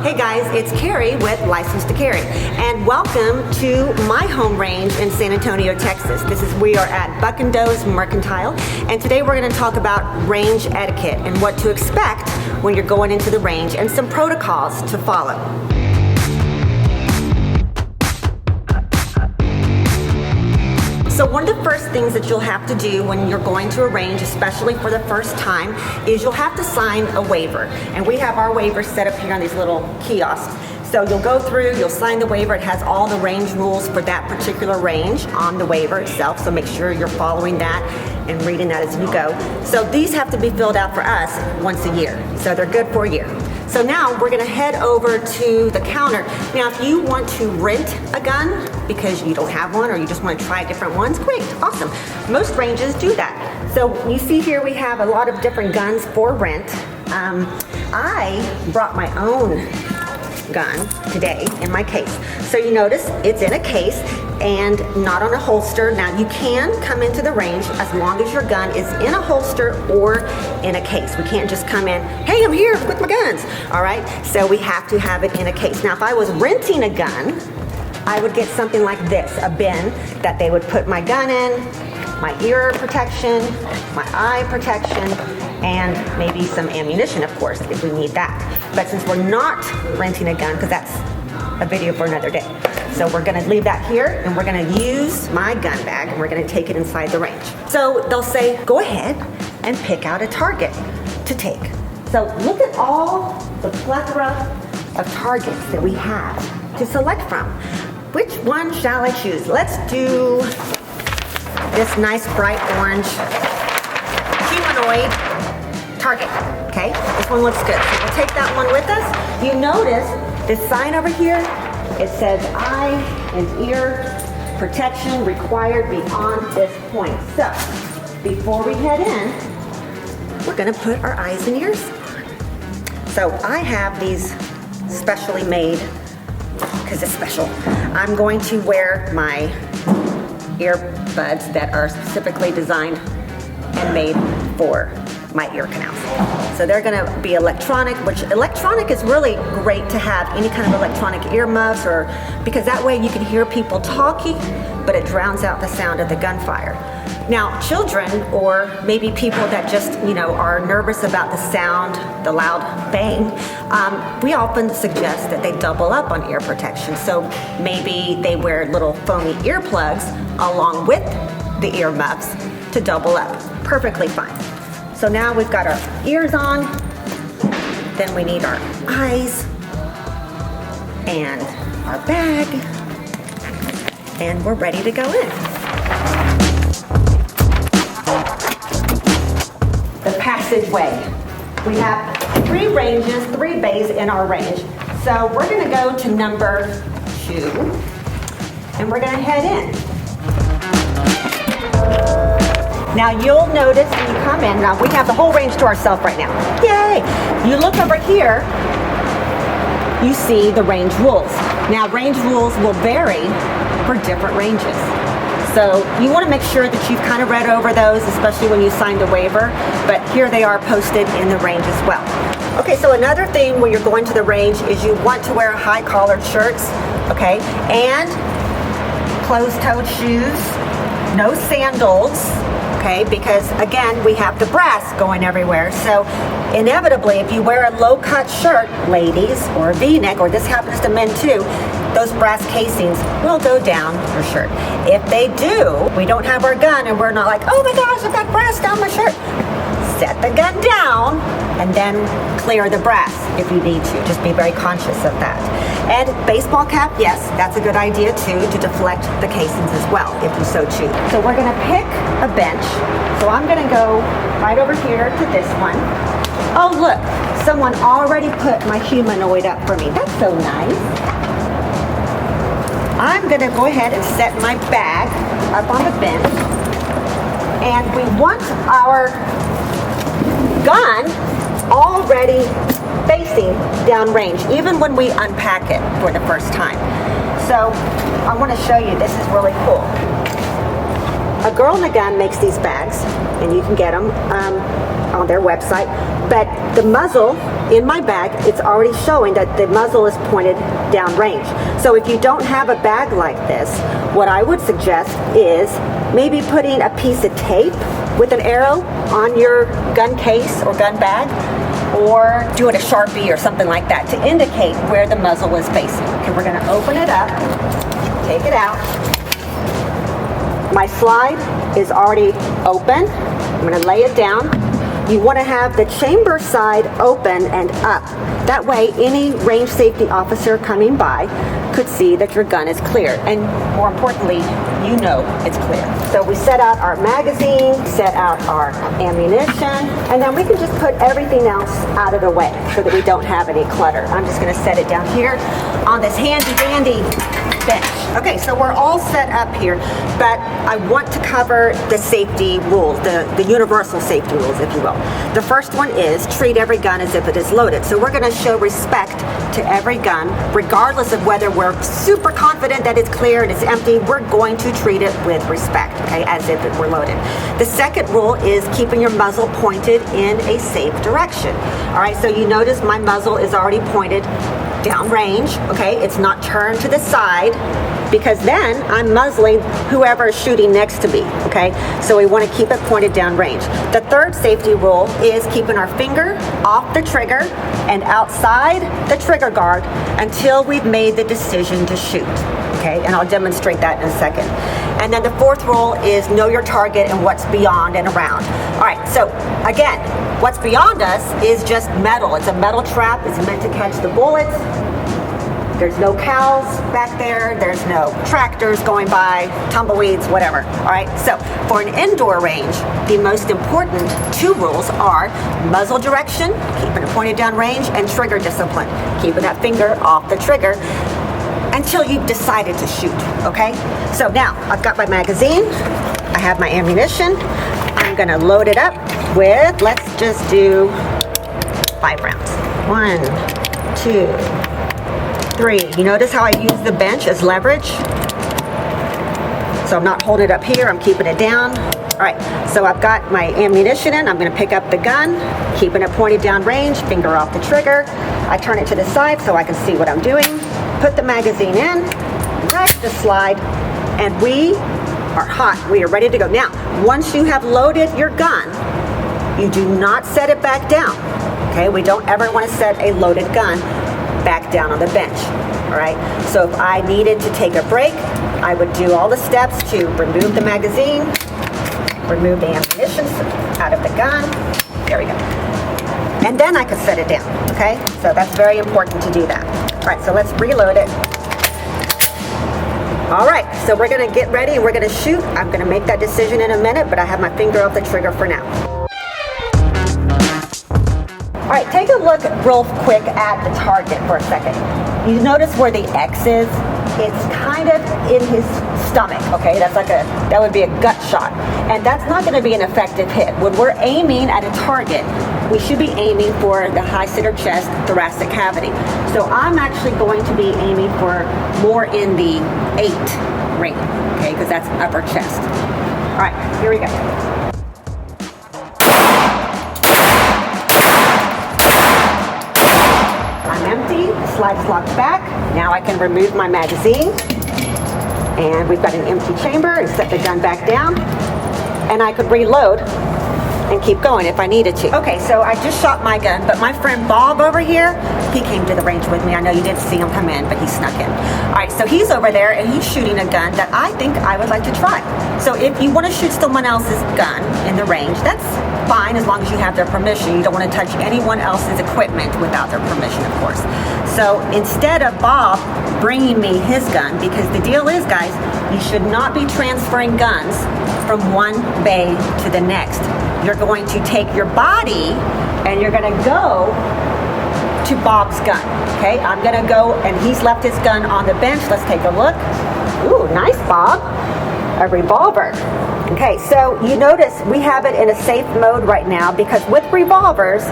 Hey guys, it's Kari with License to Carry, and welcome to my home range in San Antonio, Texas. We are at Buck and Doe's Mercantile, and today we're going to talk about range etiquette and what to expect when you're going into the range and some protocols to follow. So one of the first things that you'll have to do when you're going to a range, especially for the first time, is you'll have to sign a waiver. And we have our waivers set up here on these little kiosks. So you'll go through, you'll sign the waiver. It has all the range rules for that particular range on the waiver itself. So make sure you're following that and reading that as you go. So these have to be filled out for us once a year. So they're good for a year. So now we're gonna head over to the counter. Now, if you want to rent a gun because you don't have one or you just want to try different ones, great, awesome. Most ranges do that. So you see here we have a lot of different guns for rent. I brought my own gun today in my case. So you notice it's in a case and not on a holster. Now you can come into the range as long as your gun is in a holster or in a case. We can't just come in, hey, I'm here with my guns. All right, so we have to have it in a case. Now if I was renting a gun, I would get something like this, a bin that they would put my gun in, my ear protection, my eye protection, and maybe some ammunition, of course, if we need that. But since we're not renting a gun, because that's a video for another day, so we're gonna leave that here and we're gonna use my gun bag and we're gonna take it inside the range. So they'll say, go ahead and pick out a target to take. So look at all the plethora of targets that we have to select from. Which one shall I choose? Let's do this nice bright orange humanoid target, okay? This one looks good. So we'll take that one with us. You notice this sign over here, it says eye and ear protection required beyond this point. So before we head in, we're gonna put our eyes and ears on. So I have these specially made, because it's special. I'm going to wear my earbuds that are specifically designed and made for my ear canals. So they're gonna be electronic, which electronic is really great to have any kind of electronic earmuffs, or because that way you can hear people talking, but it drowns out the sound of the gunfire. Now, children or maybe people that just, are nervous about the sound, the loud bang, we often suggest that they double up on ear protection. So maybe they wear little foamy earplugs along with the earmuffs to double up. Perfectly fine. So now we've got our ears on, then we need our eyes and our bag, and we're ready to go in. The passageway. We have 3 ranges, 3 bays in our range. So we're gonna go to number 2, and we're gonna head in. Now you'll notice when you come in, now we have the whole range to ourselves right now. Yay! You look over here, you see the range rules. Now range rules will vary for different ranges. So you want to make sure that you've kind of read over those, especially when you signed a waiver, but here they are posted in the range as well. Okay, so another thing when you're going to the range is you want to wear high collared shirts, okay, and closed-toed shoes, no sandals, okay, because again, we have the brass going everywhere. So inevitably, if you wear a low-cut shirt, ladies, or a V-neck, or this happens to men too, those brass casings will go down your shirt. If they do, we don't have our gun and we're not like, oh my gosh, I've got brass down my shirt. Set the gun down and then clear the brass if you need to. Just be very conscious of that. And baseball cap, yes, that's a good idea too, to deflect the casings as well, if you so choose. So we're gonna pick a bench. So I'm gonna go right over here to this one. Oh look, someone already put my humanoid up for me. That's so nice. I'm gonna go ahead and set my bag up on the bench. And we want our gun already facing downrange, even when we unpack it for the first time. So I want to show you, this is really cool. A Girl in a Gun makes these bags, and you can get them on their website, but the muzzle in my bag, it's already showing that the muzzle is pointed downrange. So if you don't have a bag like this, what I would suggest is maybe putting a piece of tape with an arrow on your gun case or gun bag, or doing a Sharpie or something like that to indicate where the muzzle is facing. Okay, we're gonna open it up, take it out. My slide is already open. I'm gonna lay it down. You wanna have the chamber side open and up. That way, any range safety officer coming by could see that your gun is clear. And more importantly, you know it's clear. So we set out our magazine, set out our ammunition, and then we can just put everything else out of the way so that we don't have any clutter. I'm just gonna set it down here on this handy dandy bench. Okay, so we're all set up here, but I want to cover the safety rules, the universal safety rules, if you will. The first one is treat every gun as if it is loaded. So we're gonna show respect to every gun, regardless of whether we're super confident that it's clear and it's empty. We're going to treat it with respect, okay, as if it were loaded. The second rule is keeping your muzzle pointed in a safe direction. All right, so you notice my muzzle is already pointed downrange, okay? It's not turned to the side, because then I'm muzzling whoever is shooting next to me, okay? So we want to keep it pointed downrange. The third safety rule is keeping our finger off the trigger and outside the trigger guard until we've made the decision to shoot, okay? And I'll demonstrate that in a second. And then the fourth rule is know your target and what's beyond and around. All right, so again, what's beyond us is just metal. It's a metal trap. It's meant to catch the bullets. There's no cows back there. There's no tractors going by, tumbleweeds, whatever. All right, so for an indoor range, the most important two rules are muzzle direction, keeping it pointed down range, and trigger discipline, keeping that finger off the trigger until you've decided to shoot, okay? So now I've got my magazine, I have my ammunition. I'm gonna load it up with, let's just do 5 rounds. 1, 2, 3. You notice how I use the bench as leverage? So I'm not holding it up here, I'm keeping it down. All right, so I've got my ammunition in. I'm gonna pick up the gun, keeping it pointed down range, finger off the trigger. I turn it to the side so I can see what I'm doing. Put the magazine in, raise the slide, and we are hot. We are ready to go. Now, once you have loaded your gun, you do not set it back down, okay? We don't ever want to set a loaded gun back down on the bench, all right? So if I needed to take a break, I would do all the steps to remove the magazine, remove the ammunition out of the gun. There we go. And then I could set it down, okay? So that's very important to do that. All right, so let's reload it. All right, so we're gonna get ready and we're gonna shoot. I'm gonna make that decision in a minute, but I have my finger off the trigger for now. All right, take a look real quick at the target for a second. You notice where the X is? It's kind of in his stomach, okay? That would be a gut shot. And that's not gonna be an effective hit. When we're aiming at a target, we should be aiming for the high center chest, thoracic cavity. So I'm actually going to be aiming for more in the 8 ring, okay? Because that's upper chest. All right, here we go. Empty, the slide is locked back. Now I can remove my magazine. And we've got an empty chamber and set the gun back down. And I could reload and keep going if I needed to. Okay, so I just shot my gun, but my friend Bob over here, he came to the range with me. I know you didn't see him come in, but he snuck in. All right, so he's over there and he's shooting a gun that I think I would like to try. So if you want to shoot someone else's gun in the range, that's fine as long as you have their permission. You don't want to touch anyone else's equipment without their permission, of course. So instead of Bob bringing me his gun, because the deal is, guys, you should not be transferring guns from one bay to the next. You're going to take your body and you're going to go to Bob's gun, okay? I'm going to go, and he's left his gun on the bench. Let's take a look. Ooh, nice, Bob. A revolver. Okay, so you notice we have it in a safe mode right now because with revolvers,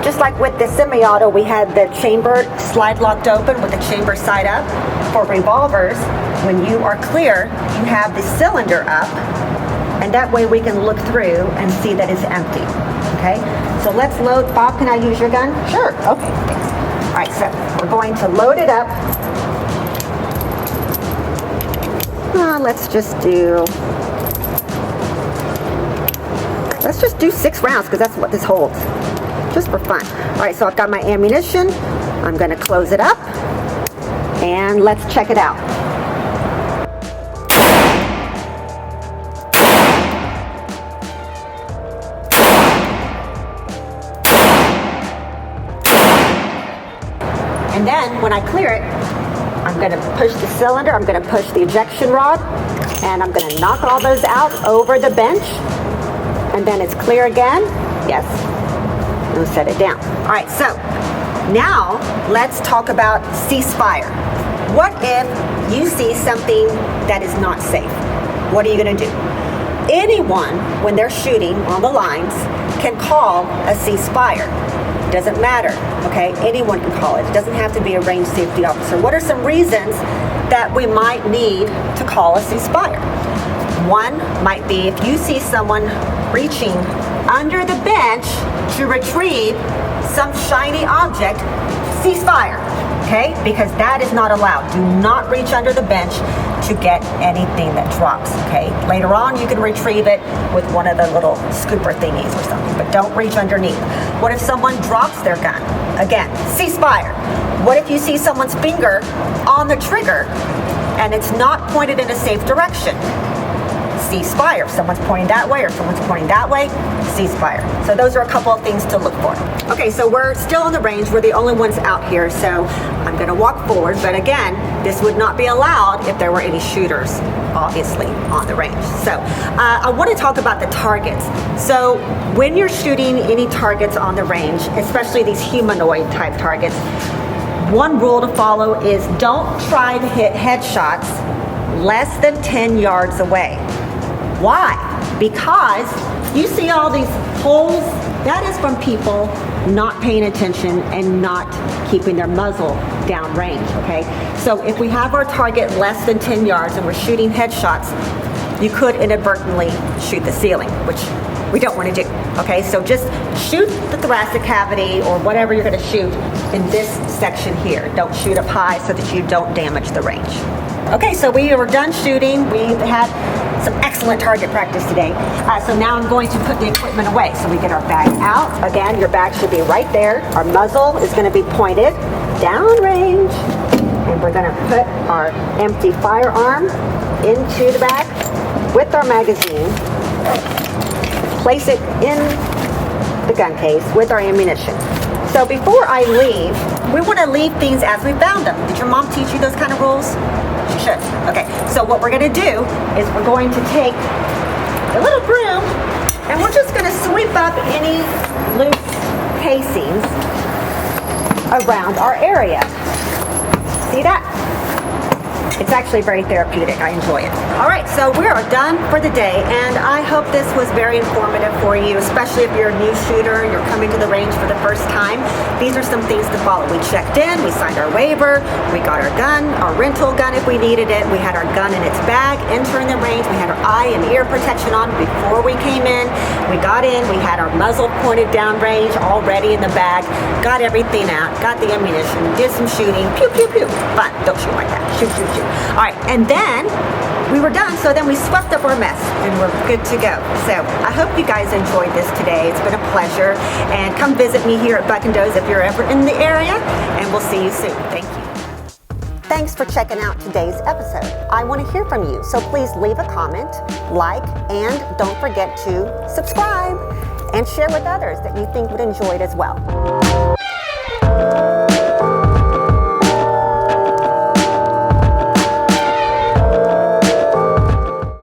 just like with the semi-auto, we had the chamber slide locked open with the chamber side up. For revolvers, when you are clear, you have the cylinder up, and that way we can look through and see that it's empty, okay? So let's load. Bob, can I use your gun? Sure. Okay, thanks. All right, so we're going to load it up. Let's just do 6 rounds because that's what this holds, just for fun. All right, so I've got my ammunition. I'm going to close it up and let's check it out. And then when I clear it, I'm going to push the cylinder, I'm going to push the ejection rod, and I'm going to knock all those out over the bench. And then it's clear again. Yes. And we'll set it down. All right, so now let's talk about ceasefire. What if you see something that is not safe? What are you going to do? Anyone, when they're shooting on the lines, can call a ceasefire. Doesn't matter, okay? Anyone can call it. It doesn't have to be a range safety officer. What are some reasons that we might need to call a ceasefire? One might be if you see someone reaching under the bench to retrieve some shiny object, ceasefire, okay? Because that is not allowed. Do not reach under the bench to get anything that drops, okay? Later on, you can retrieve it with one of the little scooper thingies or something, but don't reach underneath. What if someone drops their gun? Again, ceasefire. What if you see someone's finger on the trigger and it's not pointed in a safe direction? Ceasefire. If someone's pointing that way or someone's pointing that way, ceasefire. So those are a couple of things to look for. Okay, so we're still on the range. We're the only ones out here, so I'm going to walk forward. But again, this would not be allowed if there were any shooters, obviously, on the range. So I want to talk about the targets. So when you're shooting any targets on the range, especially these humanoid type targets, one rule to follow is don't try to hit headshots less than 10 yards away. Why? Because you see all these holes, that is from people not paying attention and not keeping their muzzle downrange, okay? So if we have our target less than 10 yards and we're shooting headshots, you could inadvertently shoot the ceiling, which we don't want to do, okay? So just shoot the thoracic cavity or whatever you're going to shoot in this section here. Don't shoot up high so that you don't damage the range. Okay, so we were done shooting. We had some excellent target practice today. So now I'm going to put the equipment away. So we get our bag out. Again, your bag should be right there. Our muzzle is going to be pointed downrange. And we're going to put our empty firearm into the bag with our magazine. Place it in the gun case with our ammunition. So before I leave, we want to leave things as we found them. Did your mom teach you those kind of rules? She should. Okay, so what we're going to do is we're going to take a little broom and we're just going to sweep up any loose casings around our area. See that? It's actually very therapeutic. I enjoy it. All right, so we are done for the day, and I hope this was very informative for you, especially if you're a new shooter, you're coming to the range for the first time. These are some things to follow. We checked in, we signed our waiver, we got our gun, our rental gun if we needed it, we had our gun in its bag entering the range, we had our eye and ear protection on before we came in, we got in, we had our muzzle pointed downrange, all ready in the bag, got everything out, got the ammunition, did some shooting, pew, pew, pew. Fun, don't shoot like that, shoot, shoot, shoot. All right, and then we were done, so then we swept up our mess and we're good to go. So I hope you guys enjoyed this today. It's been a pleasure, and come visit me here at Buck&Doe's if you're ever in the area, and we'll see you soon. Thank you. Thanks for checking out today's episode. I want to hear from you, so please leave a comment, like, and don't forget to subscribe and share with others that you think would enjoy it as well.